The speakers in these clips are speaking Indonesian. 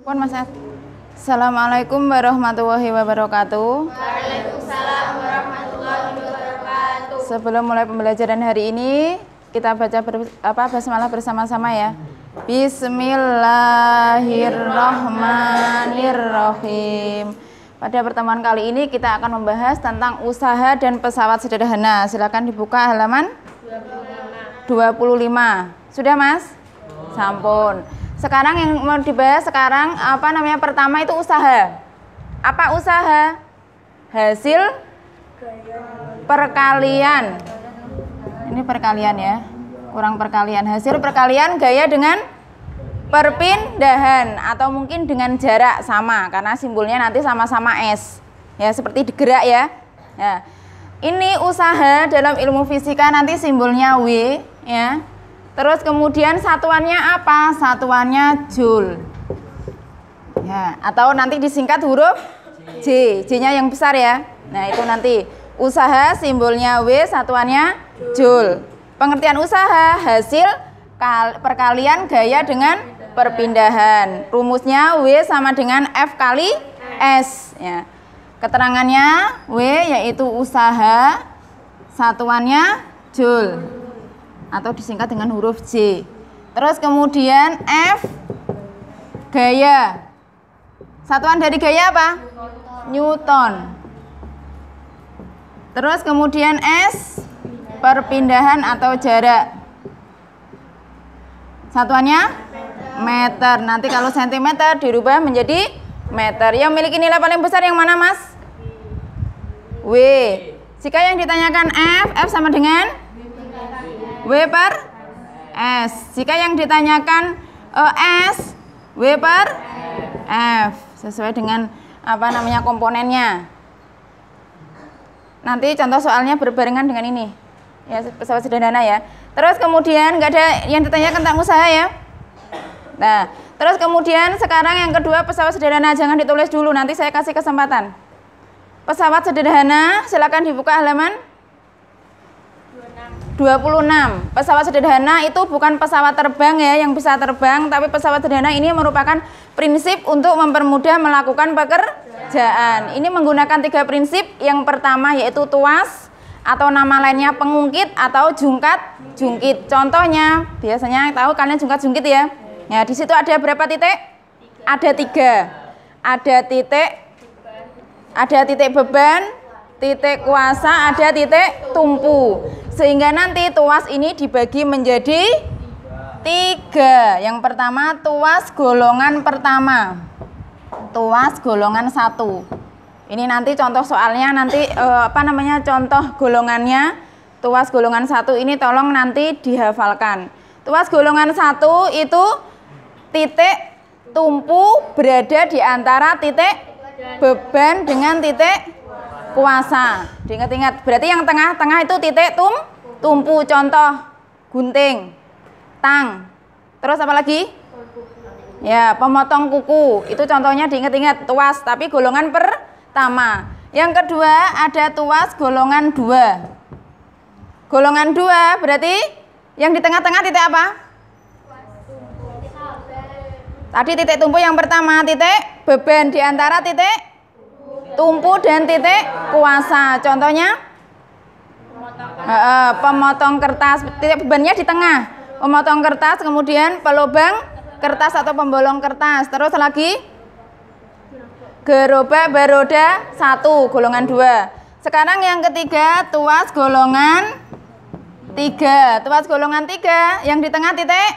Puan Mas Ed. Assalamualaikum warahmatullahi wabarakatuh. Waalaikumsalam warahmatullahi wabarakatuh. Sebelum mulai pembelajaran hari ini, kita baca basmalah bersama-sama ya. Bismillahirrahmanirrahim. Pada pertemuan kali ini kita akan membahas tentang usaha dan pesawat sederhana. Silakan dibuka halaman 25. Sudah, Mas? Sampun. Sekarang yang mau dibahas sekarang pertama itu usaha. Apa usaha? Hasil perkalian. Ini perkalian ya. Kurang perkalian. Hasil perkalian gaya dengan perpindahan atau mungkin dengan jarak sama karena simbolnya nanti sama-sama S. Ya, seperti digerak ya. Nah, ini usaha dalam ilmu fisika nanti simbolnya W ya. Terus kemudian satuannya apa? Satuannya joule. Ya, atau nanti disingkat huruf J. J-nya yang besar ya. Nah, itu nanti usaha simbolnya W, satuannya joule. Pengertian usaha hasil perkalian gaya dengan perpindahan. Rumusnya W sama dengan F kali S ya. Keterangannya W yaitu usaha, satuannya joule atau disingkat dengan huruf J. Terus kemudian F gaya. Satuan dari gaya apa? Newton. Terus kemudian S perpindahan atau jarak. Satuannya meter. Nanti kalau sentimeter dirubah menjadi meter. Yang memiliki nilai paling besar yang mana, Mas? W. Jika yang ditanyakan F sama dengan W per S. Jika yang ditanyakan S, W per F. Sesuai dengan komponennya. Nanti contoh soalnya berbarengan dengan ini. Ya, pesawat sederhana ya. Terus kemudian nggak ada yang ditanyakan tentang usaha ya. Nah, terus kemudian sekarang yang kedua pesawat sederhana, jangan ditulis dulu, nanti saya kasih kesempatan. Pesawat sederhana, silakan dibuka halaman 26. Pesawat sederhana itu bukan pesawat terbang ya yang bisa terbang, tapi pesawat sederhana ini merupakan prinsip untuk mempermudah melakukan pekerjaan. Ini menggunakan 3 prinsip. Yang pertama yaitu tuas atau nama lainnya pengungkit atau jungkat-jungkit. Contohnya biasanya tahu kalian jungkat-jungkit ya. Ya, di situ ada berapa titik? Ada 3. Ada titik beban, titik kuasa, ada titik tumpu. Sehingga nanti tuas ini dibagi menjadi 3. Yang pertama tuas golongan pertama. Tuas golongan 1. Ini nanti contoh soalnya nanti contoh golongannya. Tuas golongan 1 ini tolong nanti dihafalkan. Tuas golongan 1 itu titik tumpu berada di antara titik beban dengan titik kuasa. Diingat-ingat, berarti yang tengah-tengah itu titik tumpu. Contoh gunting, tang. Terus apa lagi? Ya, pemotong kuku. Itu contohnya diingat-ingat, tuas tapi golongan pertama. Yang kedua ada tuas golongan 2. Golongan 2 berarti yang di tengah-tengah titik apa? Tadi titik tumpu yang pertama, titik beban di antara titik tumpu dan titik kuasa. Contohnya pemotong kertas, titik bebannya di tengah. Pemotong kertas, kemudian pelubang kertas atau pembolong kertas. Terus lagi gerobak beroda 1, golongan 2. Sekarang yang ketiga tuas golongan 3. Tuas golongan 3 yang di tengah titik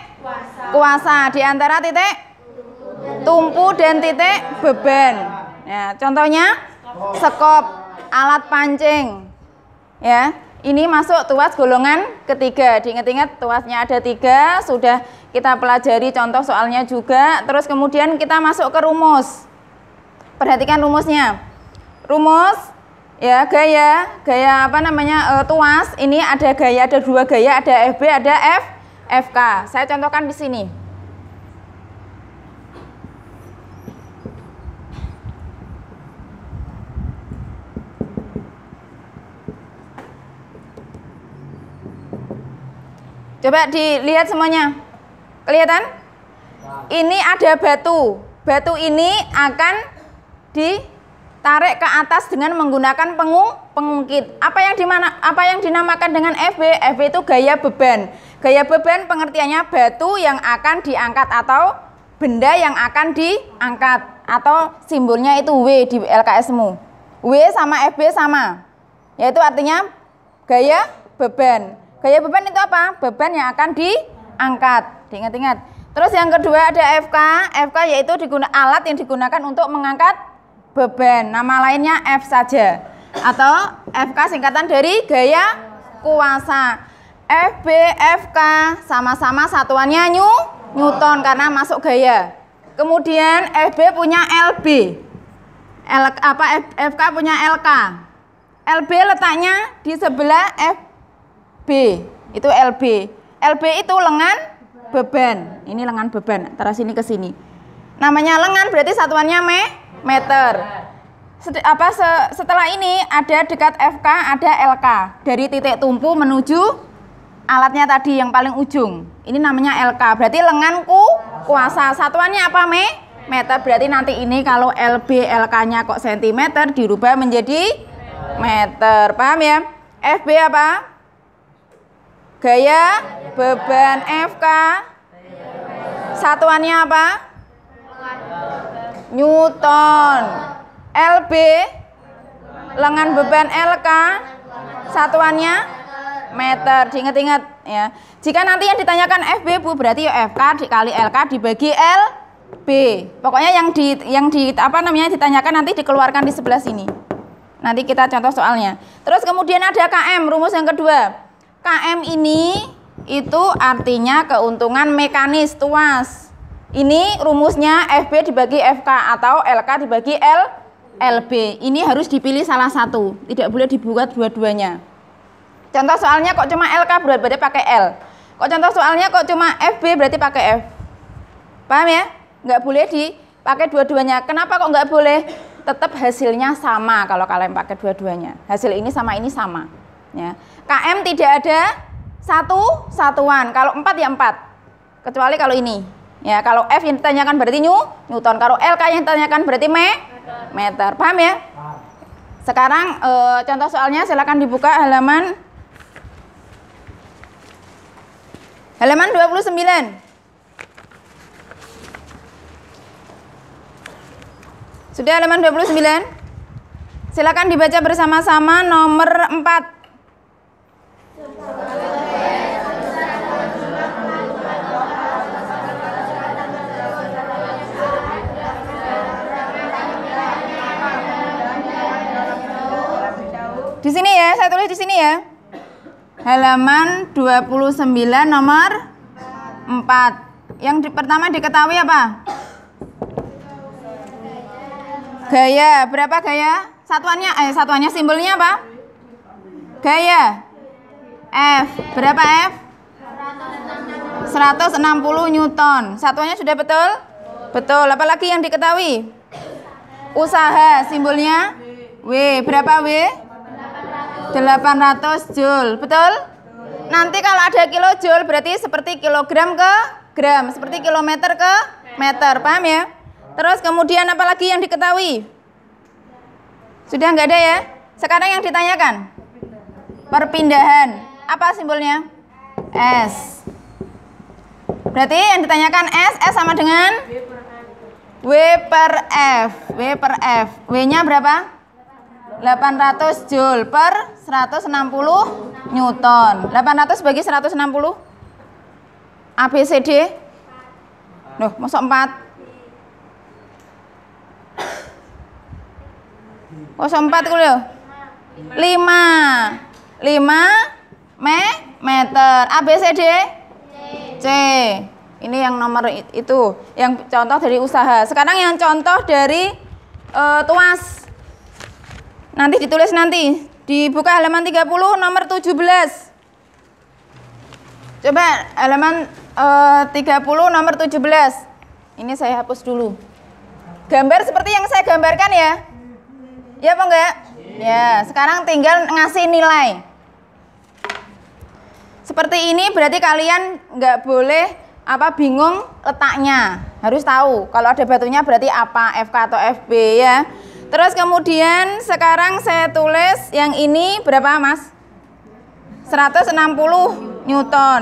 kuasa, di antara titik tumpu dan titik beban. Ya, contohnya sekop, alat pancing. Ya, ini masuk tuas golongan ketiga. Diingat-ingat tuasnya ada 3, sudah kita pelajari contoh soalnya juga. Terus kemudian kita masuk ke rumus. Perhatikan rumusnya. Rumus ya gaya tuas ini ada gaya, ada 2 gaya, ada FB, ada FK. Saya contohkan di sini. Coba dilihat semuanya. Kelihatan? Ini ada batu. batu ini akan ditarik ke atas dengan menggunakan pengungkit. Apa yang dinamakan dengan FB? FB itu gaya beban. Gaya beban pengertiannya batu yang akan diangkat atau benda yang akan diangkat, atau simbolnya itu W di LKS-mu. W sama FB sama, yaitu artinya gaya beban. Gaya beban itu apa? Beban yang akan diangkat. Diingat-ingat. Terus yang kedua ada FK. FK yaitu alat yang digunakan untuk mengangkat beban. Nama lainnya F saja. Atau FK singkatan dari gaya kuasa. FB, FK sama-sama satuannya Newton karena masuk gaya. Kemudian FB punya LB. FK punya LK. LB letaknya di sebelah FB. Itu LB. LB itu lengan beban. Ini lengan beban antara sini ke sini. Namanya lengan berarti satuannya meter. Setelah ini ada dekat FK ada LK. Dari titik tumpu menuju alatnya tadi yang paling ujung. Ini namanya LK. Berarti lengan kuasa. Satuannya apa? Meter. Berarti nanti ini kalau LB LK-nya kok sentimeter dirubah menjadi meter. Paham ya? FB apa? Gaya beban. FK satuannya apa? Newton. LB lengan beban. LK satuannya meter. Diingat-ingat ya. Jika nanti yang ditanyakan FB Bu, berarti ya FK dikali LK dibagi LB. Pokoknya yang ditanyakan nanti dikeluarkan di sebelah sini. Nanti kita contoh soalnya. Terus kemudian ada KM, rumus yang kedua. KM ini itu artinya keuntungan mekanis tuas. Ini rumusnya FB dibagi FK atau LK dibagi LB. Ini harus dipilih salah satu, tidak boleh dibuat dua-duanya. Contoh soalnya kok cuma LK berarti pakai L. Kok contoh soalnya kok cuma FB berarti pakai F. Paham ya? Nggak boleh dipakai dua-duanya. Kenapa kok nggak boleh? Tetap hasilnya sama kalau kalian pakai dua-duanya. Hasil ini sama. Ya. KM tidak ada satuan. Kalau 4 ya 4. Kecuali kalau ini. Ya, kalau F yang ditanyakan berarti Newton. Kalau LK yang ditanyakan berarti meter. Paham ya? Sekarang contoh soalnya silakan dibuka halaman 29. Sudah halaman 29? Silakan dibaca bersama-sama nomor 4. Di sini ya, saya tulis di sini ya. Halaman 29 nomor 4. Yang pertama diketahui apa? Gaya. Berapa gaya? Satuannya simbolnya apa? Gaya. F. Berapa F? 160 Newton. Satuannya sudah betul? Betul. Apalagi yang diketahui? Usaha. Simbolnya W. Berapa W? 800 Joule. Betul? Nanti kalau ada kilojoule berarti seperti kilogram ke gram, seperti kilometer ke meter. Paham ya? Terus kemudian apa lagi yang diketahui? Sudah nggak ada ya? Sekarang yang ditanyakan perpindahan. Apa simbolnya? S. Berarti yang ditanyakan S sama dengan W per F. W per F. W-nya berapa? 800 Joule per 160 Newton. 800 bagi 160 ABCD. Loh, masuk 4. Masuk 4 ku lho. 5 meter. ABCD C. Ini yang nomor itu, yang contoh dari usaha. Sekarang yang contoh dari tuas. Nanti ditulis nanti. Dibuka halaman 30 nomor 17. Coba halaman 30 nomor 17. Ini saya hapus dulu. Gambar seperti yang saya gambarkan ya. Ya apa enggak? Ya, sekarang tinggal ngasih nilai. Seperti ini berarti kalian nggak boleh apa bingung letaknya. Harus tahu kalau ada batunya berarti apa, FK atau FB ya. Terus kemudian sekarang saya tulis yang ini berapa Mas? 160 Newton.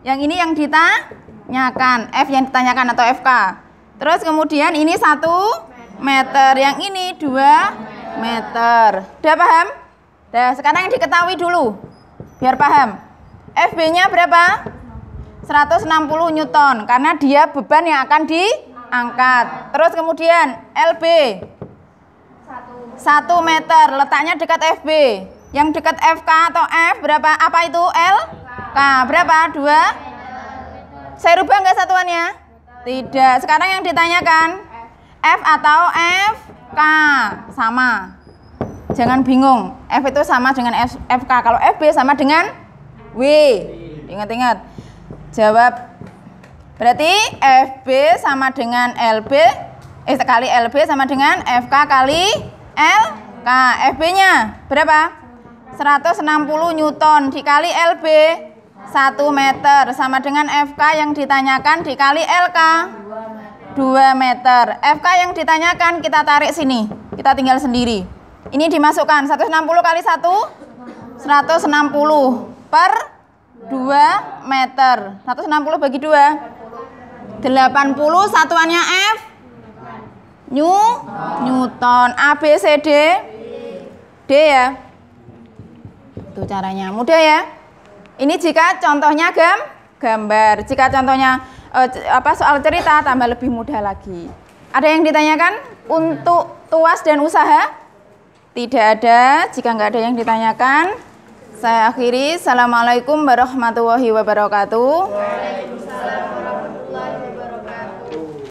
Yang ini yang ditanyakan, F yang ditanyakan atau FK. Terus kemudian ini 1 meter, yang ini 2 meter. Udah paham? Nah, sekarang yang diketahui dulu biar paham. FB-nya berapa? 160 Newton karena dia beban yang akan diangkat. Terus kemudian LB 1 meter, letaknya dekat FB. Yang dekat FK atau F berapa? Apa itu? LK berapa? 2. Saya rubah enggak satuannya? Tidak. Sekarang yang ditanyakan F atau FK sama. Jangan bingung. F itu sama dengan FK. Kalau FB sama dengan W. Ingat-ingat. Jawab. Berarti FB sama dengan LB. Kali LB sama dengan FK kali LK. FB-nya berapa? 160 Newton dikali LB 1 meter sama dengan FK yang ditanyakan dikali LK 2 meter. FK yang ditanyakan kita tarik sini, kita tinggal sendiri. Ini dimasukkan 160 kali 1 160 per 2 meter. 160 bagi 2 80, satuannya F Newton. A, B, C, D D ya. Itu caranya, mudah ya. Ini jika contohnya gambar. Jika contohnya soal cerita tambah lebih mudah lagi. Ada yang ditanyakan untuk tuas dan usaha? Tidak ada. Jika nggak ada yang ditanyakan, saya akhiri. Assalamualaikum warahmatullahi wabarakatuh. Waalaikumsalam.